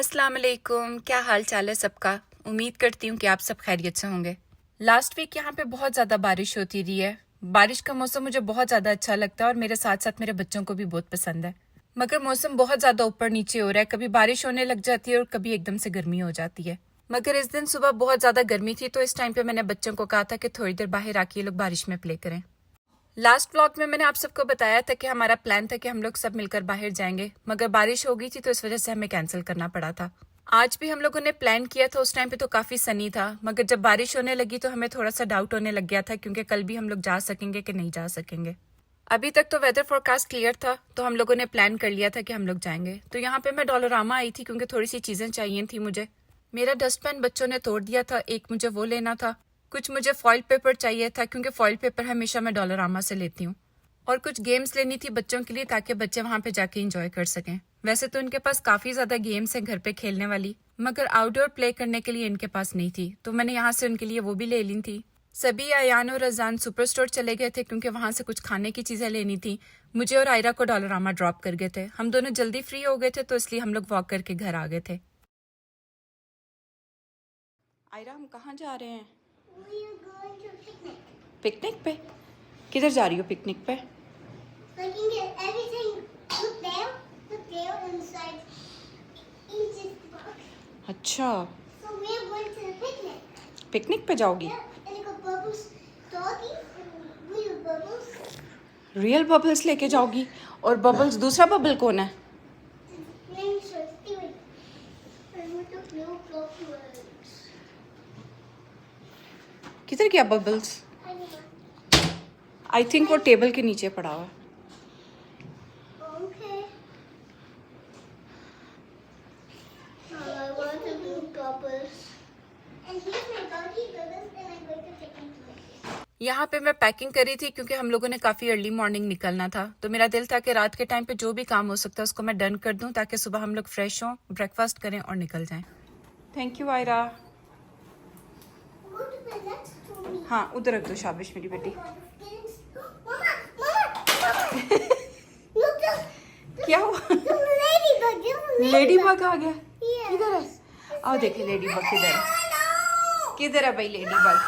अस्सलाम वालेकुम। क्या हाल चाल है सबका। उम्मीद करती हूँ कि आप सब खैरियत से होंगे। लास्ट वीक यहाँ पे बहुत ज़्यादा बारिश होती रही है। बारिश का मौसम मुझे बहुत ज़्यादा अच्छा लगता है और मेरे साथ साथ मेरे बच्चों को भी बहुत पसंद है। मगर मौसम बहुत ज़्यादा ऊपर नीचे हो रहा है, कभी बारिश होने लग जाती है और कभी एकदम से गर्मी हो जाती है। मगर इस दिन सुबह बहुत ज़्यादा गर्मी थी, तो इस टाइम पे मैंने बच्चों को कहा था कि थोड़ी देर बाहर आके ये लोग बारिश में प्ले करें। लास्ट व्लॉग में मैंने आप सबको बताया था कि हमारा प्लान था कि हम लोग सब मिलकर बाहर जाएंगे, मगर बारिश हो गई थी तो इस वजह से हमें कैंसिल करना पड़ा था। आज भी हम लोगों ने प्लान किया था, उस टाइम पे तो काफी सनी था, मगर जब बारिश होने लगी तो हमें थोड़ा सा डाउट होने लग गया था क्योंकि कल भी हम लोग जा सकेंगे कि नहीं जा सकेंगे। अभी तक तो वेदर फोरकास्ट क्लियर था, तो हम लोगों ने प्लान कर लिया था कि हम लोग जाएंगे। तो यहाँ पे मैं डॉलरामा आई थी क्योंकि थोड़ी सी चीजें चाहिए थी मुझे। मेरा डस्टबिन बच्चों ने तोड़ दिया था, एक मुझे वो लेना था। कुछ मुझे फॉइल पेपर चाहिए था क्योंकि फॉइल पेपर हमेशा मैं डॉलरामा से लेती हूँ। और कुछ गेम्स लेनी थी बच्चों के लिए ताकि बच्चे वहां पे जाके एंजॉय कर सकें। वैसे तो इनके पास काफी ज्यादा गेम्स हैं घर पे खेलने वाली, मगर आउटडोर प्ले करने के लिए इनके पास नहीं थी, तो मैंने यहाँ से उनके लिए वो भी ले ली थी। सभी अयान और अजान सुपर स्टोर चले गए थे क्योंकि वहां से कुछ खाने की चीजें लेनी थी। मुझे और आयरा को डॉलरामा ड्रॉप कर गए थे। हम दोनों जल्दी फ्री हो गए थे, तो इसलिए हम लोग वॉक करके घर आ गए थे। आयरा, हम कहाँ जा रहे हैं? पिकनिक पे? किधर जा रही हो पिकनिक पे? अच्छा, पिकनिक पे जाओगी? रियल बबल्स लेके जाओगी? और बबल्स, दूसरा बबल कौन है? किधर गया बबल्स? आई थिंक वो टेबल के नीचे पड़ा हुआ है। यहाँ पे मैं पैकिंग करी थी क्योंकि हम लोगों ने काफी अर्ली मॉर्निंग निकलना था, तो मेरा दिल था कि रात के टाइम पे जो भी काम हो सकता है उसको मैं डन कर दूं ताकि सुबह हम लोग फ्रेश हों, ब्रेकफास्ट करें और निकल जाएं। Thank you Aira. हाँ, उधर रख दो। शाबाश मेरी बेटी। क्या हुआ? लेडी बग आ गया? किधर है? आओ देखे लेडी बग किधर है। किधर है भाई लेडी बग?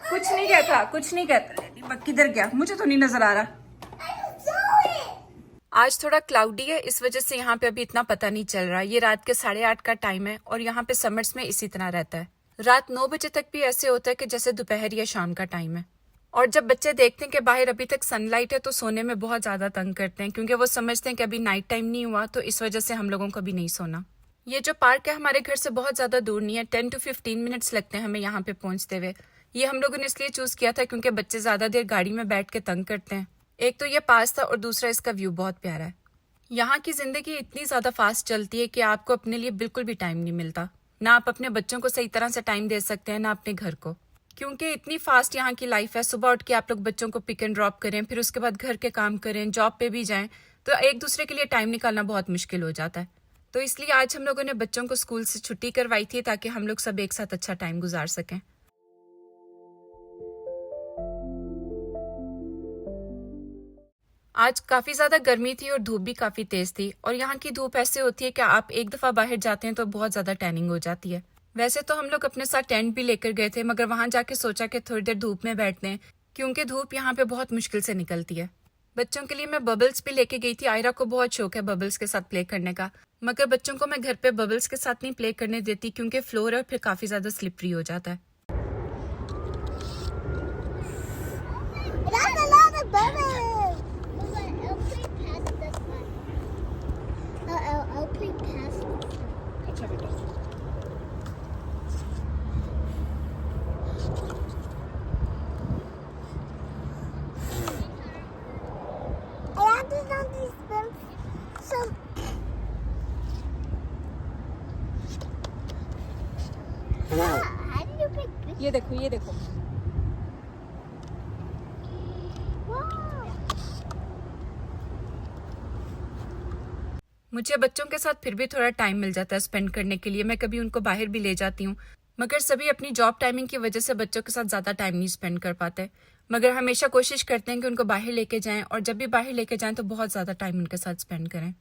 कुछ नहीं कहता, कुछ नहीं कहता। लेडी बग किधर गया? मुझे तो नहीं नजर आ रहा। आज थोड़ा क्लाउडी है, इस वजह से यहाँ पे अभी इतना पता नहीं चल रहा। ये रात के 8:30 का टाइम है और यहाँ पे समर्स में इसी तरह रहता है। रात 9 बजे तक भी ऐसे होता है कि जैसे दोपहर या शाम का टाइम है। और जब बच्चे देखते हैं कि बाहर अभी तक सनलाइट है तो सोने में बहुत ज्यादा तंग करते हैं क्योंकि वो समझते हैं कि अभी नाइट टाइम नहीं हुआ, तो इस वजह से हम लोगों को भी नहीं सोना। ये जो पार्क है हमारे घर से बहुत ज्यादा दूर नहीं है, 10 to 15 मिनट्स लगते हैं हमें यहाँ पे पहुंचते हुए। ये हम लोगों ने इसलिए चूज किया था क्योंकि बच्चे ज्यादा देर गाड़ी में बैठ के तंग करते हैं। एक तो ये पास था और दूसरा इसका व्यू बहुत प्यारा है। यहाँ की जिंदगी इतनी ज्यादा फास्ट चलती है कि आपको अपने लिए बिल्कुल भी टाइम नहीं मिलता। ना आप अपने बच्चों को सही तरह से टाइम दे सकते हैं, ना अपने घर को, क्योंकि इतनी फास्ट यहाँ की लाइफ है। सुबह उठ के आप लोग बच्चों को पिक एंड ड्रॉप करें, फिर उसके बाद घर के काम करें, जॉब पे भी जाएं, तो एक दूसरे के लिए टाइम निकालना बहुत मुश्किल हो जाता है। तो इसलिए आज हम लोगों ने बच्चों को स्कूल से छुट्टी करवाई थी ताकि हम लोग सब एक साथ अच्छा टाइम गुजार सकें। आज काफी ज्यादा गर्मी थी और धूप भी काफी तेज थी, और यहाँ की धूप ऐसे होती है कि आप एक दफा बाहर जाते हैं तो बहुत ज्यादा टैनिंग हो जाती है। वैसे तो हम लोग अपने साथ टेंट भी लेकर गए थे, मगर वहां जाके सोचा कि थोड़ी देर धूप में बैठते हैं क्योंकि धूप यहाँ पे बहुत मुश्किल से निकलती है। बच्चों के लिए मैं बबल्स भी लेके गई थी। आयरा को बहुत शौक है बबल्स के साथ प्ले करने का, मगर बच्चों को मैं घर पे बबल्स के साथ नहीं प्ले करने देती क्योंकि फ्लोर है, फिर काफी ज्यादा स्लिपरी हो जाता है। अच्छा बेटा, ये देखो, ये देखो। मुझे बच्चों के साथ फिर भी थोड़ा टाइम मिल जाता है स्पेंड करने के लिए। मैं कभी उनको बाहर भी ले जाती हूँ, मगर सभी अपनी जॉब टाइमिंग की वजह से बच्चों के साथ ज्यादा टाइम नहीं स्पेंड कर पाते। मगर हमेशा कोशिश करते हैं कि उनको बाहर लेके जाएं, और जब भी बाहर लेके जाएं तो बहुत ज्यादा टाइम उनके साथ स्पेंड करें।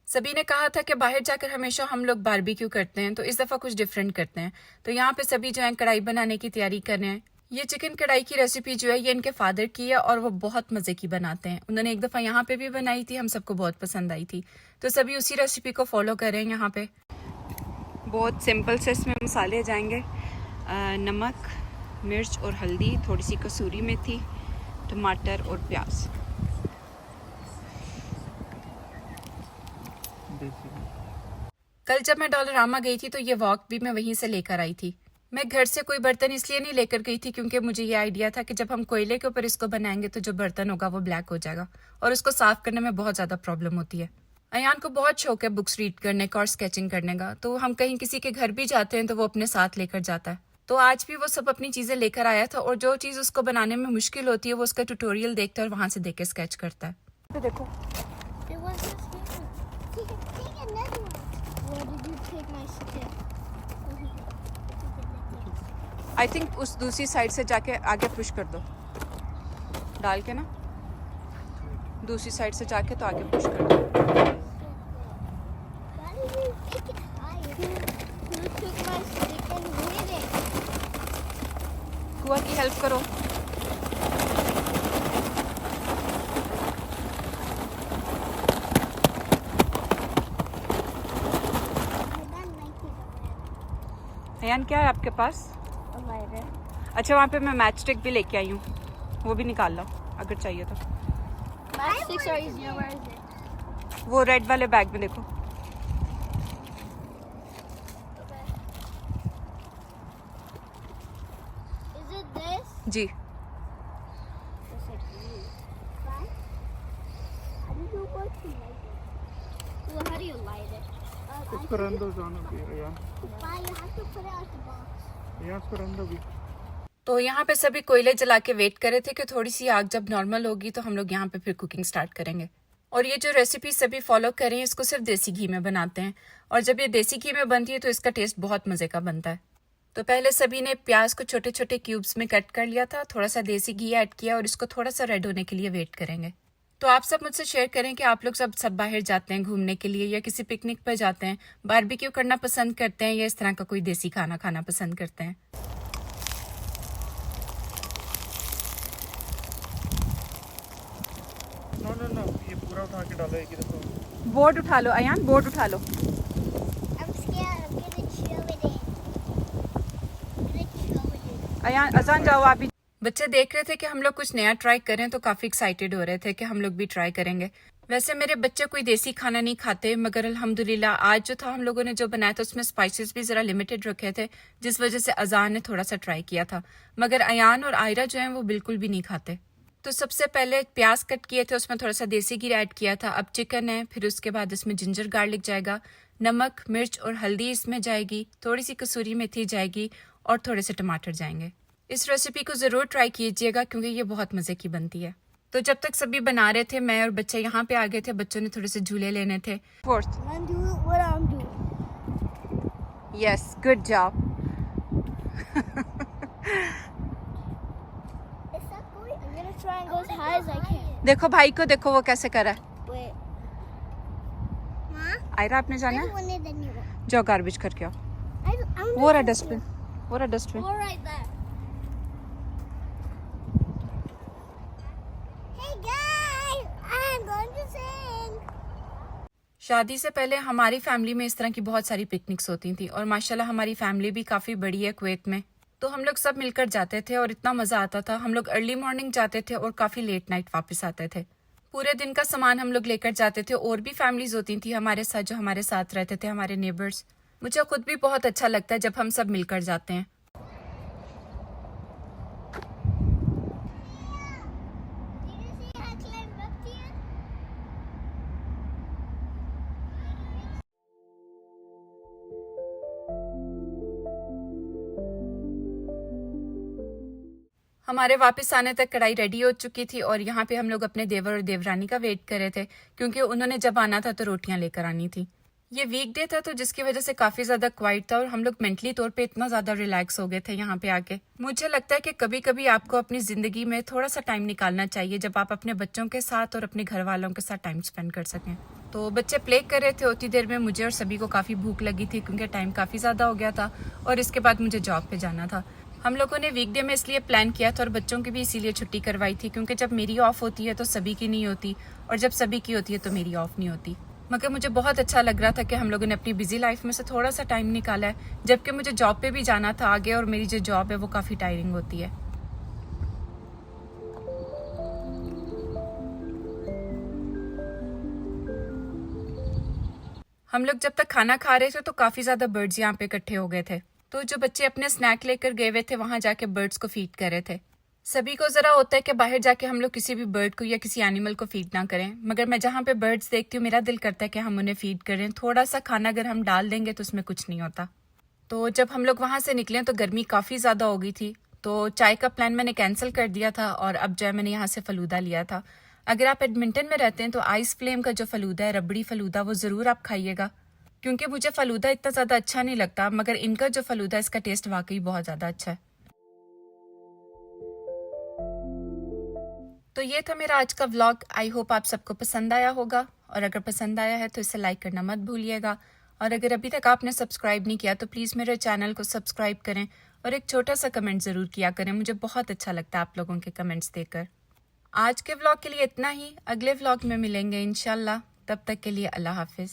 सभी ने कहा था कि बाहर जाकर हमेशा हम लोग बारबेक्यू करते हैं, तो इस दफ़ा कुछ डिफरेंट करते हैं। तो यहाँ पे सभी जो है कढ़ाई बनाने की तैयारी कर रहे हैं। ये चिकन कढ़ाई की रेसिपी जो है ये इनके फादर की है और वो बहुत मज़े की बनाते हैं। उन्होंने एक दफ़ा यहाँ पे भी बनाई थी, हम सबको बहुत पसंद आई थी, तो सभी उसी रेसिपी को फॉलो कर रहे हैं। यहाँ पे बहुत सिंपल से इसमें मसाले जाएंगे, नमक, मिर्च और हल्दी, थोड़ी सी कसूरी मेथी, टमाटर और प्याज। कल जब मैं डॉलरामा गई थी तो ये वॉक भी मैं वहीं से लेकर आई थी। मैं घर से कोई बर्तन इसलिए नहीं लेकर गई थी क्योंकि मुझे ये आइडिया था कि जब हम कोयले के ऊपर इसको बनाएंगे तो जो बर्तन होगा वो ब्लैक हो जाएगा और उसको साफ करने में बहुत ज़्यादा प्रॉब्लम होती है। अयान को बहुत शौक है बुक्स रीड करने का और स्केचिंग करने का, तो हम कहीं किसी के घर भी जाते हैं तो वो अपने साथ लेकर जाता है। तो आज भी वो सब अपनी चीज़ें लेकर आया था और जो चीज़ उसको बनाने में मुश्किल होती है वो उसका ट्यूटोरियल देखता है और वहाँ से देख के स्केच करता है। तो देखो आई थिंक उस दूसरी साइड से जाके आगे पुश कर दो, डाल के ना दूसरी साइड से जाके तो आगे पुश कर दो। कुआ की हेल्प करो। अयान क्या है आपके पास? अच्छा, वहाँ पे मैं मैच स्टिक भी लेके आई हूँ, वो भी निकाल लो अगर चाहिए तो। वो रेड वाले बैग में देखो। जी इसको रन दो भी। तो यहाँ पे सभी कोयले जला के वेट कर रहे थे कि थोड़ी सी आग जब नॉर्मल होगी तो हम लोग यहाँ पे फिर कुकिंग स्टार्ट करेंगे। और ये जो रेसिपी सभी फॉलो कर रहे हैं इसको सिर्फ देसी घी में बनाते हैं और जब ये देसी घी में बनती है तो इसका टेस्ट बहुत मज़े का बनता है। तो पहले सभी ने प्याज को छोटे छोटे क्यूब्स में कट कर लिया था, थोड़ा सा देसी घी ऐड किया और इसको थोड़ा सा रेड होने के लिए वेट करेंगे। तो आप सब मुझसे शेयर करें कि आप लोग सब बाहर जाते हैं घूमने के लिए या किसी पिकनिक पर जाते हैं, बारबेक्यू करना पसंद करते हैं या इस तरह का कोई देसी खाना खाना पसंद करते हैं। नो, ये पूरा उठा के डालो एक ही दफा। बोर्ड उठा लो अयान, बोर्ड उठा लो। अयान अजान जाओ आप भी। बच्चे देख रहे थे कि हम लोग कुछ नया ट्राई करें तो काफ़ी एक्साइटेड हो रहे थे कि हम लोग भी ट्राई करेंगे। वैसे मेरे बच्चे कोई देसी खाना नहीं खाते, मगर अल्हम्दुलिल्लाह आज जो था हम लोगों ने जो बनाया था उसमें स्पाइसेस भी ज़रा लिमिटेड रखे थे, जिस वजह से अजान ने थोड़ा सा ट्राई किया था। मगर अयान और आयरा जो हैं वो बिल्कुल भी नहीं खाते। तो सबसे पहले प्याज कट किए थे, उसमें थोड़ा सा देसी घी ऐड किया था। अब चिकन है, फिर उसके बाद इसमें जिंजर गार्लिक जाएगा, नमक, मिर्च और हल्दी इसमें जाएगी, थोड़ी सी कसूरी मेथी जाएगी और थोड़े से टमाटर जाएंगे। इस रेसिपी को ज़रूर ट्राई कीजिएगा क्योंकि ये बहुत मज़े की बनती है। तो जब तक सभी बना रहे थे मैं और बच्चे यहाँ पे आ गए थे, बच्चों ने थोड़े से झूले लेने थे। Yes, good job. देखो भाई को, देखो वो कैसे कर रहा है। आयरा आपने जाना है, जाओ गार्बेज करके आओ। वो रहा डस्टबिन, वो रहा डस्टबिन। शादी से पहले हमारी फैमिली में इस तरह की बहुत सारी पिकनिक्स होती थी और माशाल्लाह हमारी फैमिली भी काफ़ी बड़ी है कुवैत में। तो हम लोग सब मिलकर जाते थे और इतना मज़ा आता था। हम लोग अर्ली मॉर्निंग जाते थे और काफ़ी लेट नाइट वापस आते थे। पूरे दिन का सामान हम लोग लेकर जाते थे। और भी फैमिलीज होती थी हमारे साथ जो हमारे साथ रहते थे, हमारे नेबर्स। मुझे खुद भी बहुत अच्छा लगता है जब हम सब मिलकर जाते हैं। हमारे वापस आने तक कढ़ाई रेडी हो चुकी थी और यहाँ पे हम लोग अपने देवर और देवरानी का वेट कर रहे थे क्योंकि उन्होंने जब आना था तो रोटियां लेकर आनी थी। ये वीकडे था तो जिसकी वजह से काफी ज्यादा क्वाइट था और हम लोग मेंटली तौर पे इतना ज्यादा रिलैक्स हो गए थे यहाँ पे आके। मुझे लगता है कि कभी कभी आपको अपनी जिंदगी में थोड़ा सा टाइम निकालना चाहिए जब आप अपने बच्चों के साथ और अपने घर वालों के साथ टाइम स्पेंड कर सकें। तो बच्चे प्ले कर रहे थे, उतनी देर में मुझे और सभी को काफी भूख लगी थी क्योंकि टाइम काफी ज्यादा हो गया था और इसके बाद मुझे जॉब पे जाना था। हम लोगों ने वीकडे में इसलिए प्लान किया था और बच्चों की भी इसीलिए छुट्टी करवाई थी क्योंकि जब मेरी ऑफ होती है तो सभी की नहीं होती और जब सभी की होती है तो मेरी ऑफ नहीं होती। मगर मुझे बहुत अच्छा लग रहा था कि हम लोगों ने अपनी बिजी लाइफ में से थोड़ा सा टाइम निकाला है, जबकि मुझे जॉब पे भी जाना था आगे और मेरी जो जॉब है वो काफ़ी टायरिंग होती है। हम लोग जब तक खाना खा रहे थे तो काफ़ी ज़्यादा बर्ड्स यहाँ पे इकट्ठे हो गए थे, तो जो बच्चे अपने स्नैक लेकर गए हुए थे वहाँ जाके बर्ड्स को फीड कर रहे थे। सभी को ज़रा होता है कि बाहर जाके हम लोग किसी भी बर्ड को या किसी एनिमल को फीड ना करें, मगर मैं जहाँ पे बर्ड्स देखती हूँ मेरा दिल करता है कि हम उन्हें फीड करें। थोड़ा सा खाना अगर हम डाल देंगे तो उसमें कुछ नहीं होता। तो जब हम लोग वहाँ से निकले तो गर्मी काफ़ी ज़्यादा हो गई थी, तो चाय का प्लान मैंने कैंसिल कर दिया था और अब जो है मैंने यहाँ से फ़लूदा लिया था। अगर आप एडमिंटन में रहते हैं तो आइस फ्लेम का जो फ़लूदा है, रबड़ी फ़लूदा, वो ज़रूर आप खाइएगा क्योंकि मुझे फ़लूदा इतना ज़्यादा अच्छा नहीं लगता, मगर इनका जो फ़लूदा है इसका टेस्ट वाकई बहुत ज़्यादा अच्छा है। तो ये था मेरा आज का व्लॉग। आई होप आप सबको पसंद आया होगा और अगर पसंद आया है तो इसे लाइक करना मत भूलिएगा और अगर अभी तक आपने सब्सक्राइब नहीं किया तो प्लीज़ मेरे चैनल को सब्सक्राइब करें और एक छोटा सा कमेंट ज़रूर किया करें। मुझे बहुत अच्छा लगता है आप लोगों के कमेंट्स देखकर। आज के व्लॉग के लिए इतना ही, अगले व्लॉग में मिलेंगे इंशाल्लाह। तब तक के लिए अल्लाह हाफिज़।